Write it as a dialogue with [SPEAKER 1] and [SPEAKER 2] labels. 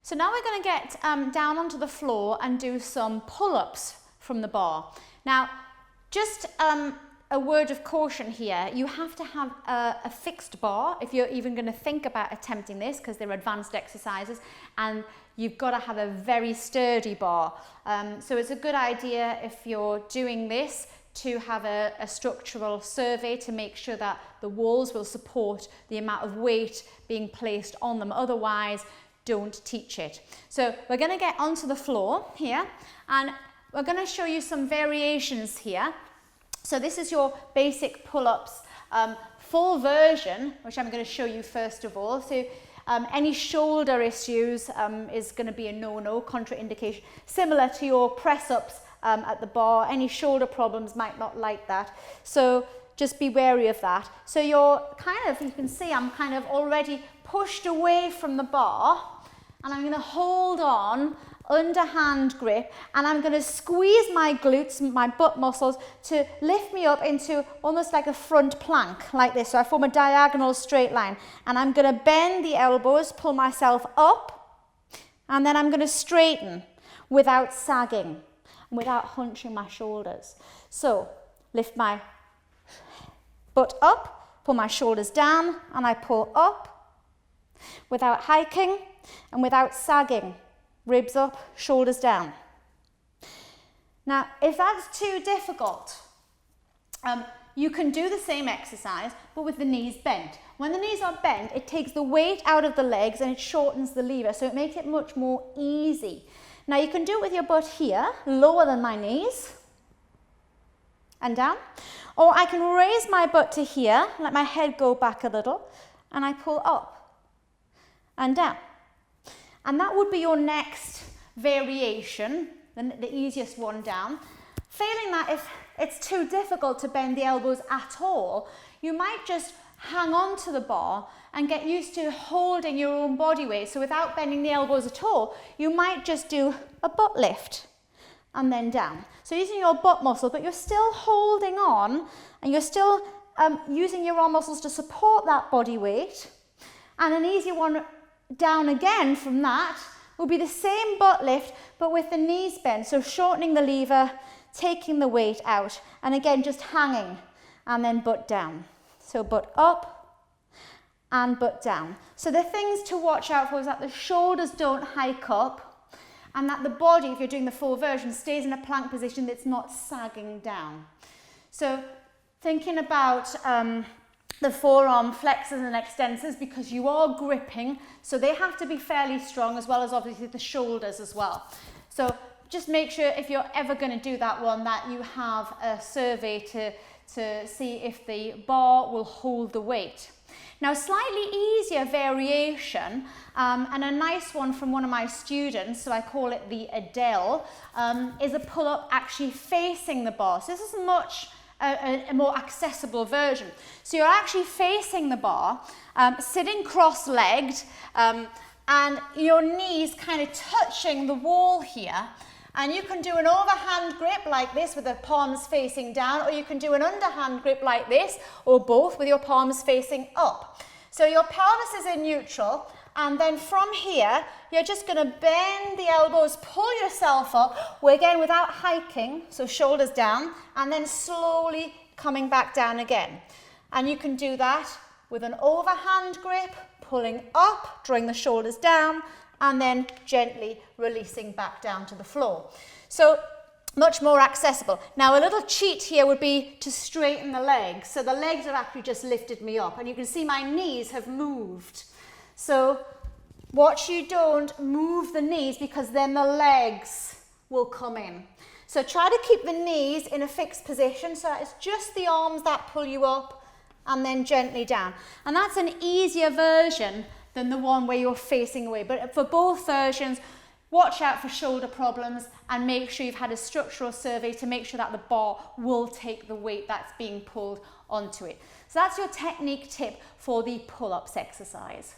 [SPEAKER 1] So now we're going to get down onto the floor and do some pull-ups from the bar. Now, just a word of caution here, you have to have a fixed bar if you're even going to think about attempting this, because they're advanced exercises, and you've got to have a very sturdy bar. So it's a good idea if you're doing this to have a structural survey to make sure that the walls will support the amount of weight being placed on them. Otherwise, don't teach it. So we're going to get onto the floor here, and we're going to show you some variations here. So this is your basic pull-ups full version, which I'm going to show you first of all. So any shoulder issues is going to be a no-no, contraindication. Similar to your press-ups at the bar, any shoulder problems might not like that. So just be wary of that. So you're kind of, you can see I'm kind of already pushed away from the bar, and I'm going to hold on underhand grip, and I'm going to squeeze my glutes, my butt muscles, to lift me up into almost like a front plank, like this. So I form a diagonal straight line, and I'm going to bend the elbows, pull myself up, and then I'm going to straighten without sagging, without hunching my shoulders. So lift my butt up, pull my shoulders down, and I pull up without hiking and without sagging. Ribs up, shoulders down. Now, if that's too difficult, you can do the same exercise, but with the knees bent. When the knees are bent, it takes the weight out of the legs and it shortens the lever, so it makes it much more easy. Now, you can do it with your butt here, lower than my knees, and down. Or I can raise my butt to here, let my head go back a little, and I pull up and down. And that would be your next variation, the easiest one down. Failing that, if it's too difficult to bend the elbows at all, you might just hang on to the bar and get used to holding your own body weight. So without bending the elbows at all, you might just do a butt lift and then down. So using your butt muscle, but you're still holding on, and you're still using your arm muscles to support that body weight. And an easier one down again from that will be the same butt lift, but with the knees bent. So shortening the lever, taking the weight out, and again just hanging, and then butt down. So butt up and butt down. So the things to watch out for is that the shoulders don't hike up, and that the body, if you're doing the full version, stays in a plank position that's not sagging down. So thinking about the forearm flexors and extensors, because you are gripping, so they have to be fairly strong, as well as obviously the shoulders as well. So just make sure, if you're ever going to do that one, that you have a survey to see if the bar will hold the weight. Now, slightly easier variation, and a nice one from one of my students, so I call it the Adele, is a pull-up actually facing the bar. So this is a more accessible version. So you're actually facing the bar, sitting cross-legged, and your knees kind of touching the wall here. And you can do an overhand grip like this with the palms facing down, or you can do an underhand grip like this, or both with your palms facing up. So your pelvis is in neutral, and then from here, you're just going to bend the elbows, pull yourself up, again without hiking, so shoulders down, and then slowly coming back down again. And you can do that with an overhand grip, pulling up, drawing the shoulders down, and then gently releasing back down to the floor. So much more accessible. Now, a little cheat here would be to straighten the legs. So the legs have actually just lifted me up, and you can see my knees have moved. So watch you don't move the knees, because then the legs will come in. So try to keep the knees in a fixed position, so it's just the arms that pull you up and then gently down. And that's an easier version than the one where you're facing away. But for both versions, watch out for shoulder problems, and make sure you've had a structural survey to make sure that the bar will take the weight that's being pulled onto it. So that's your technique tip for the pull-ups exercise.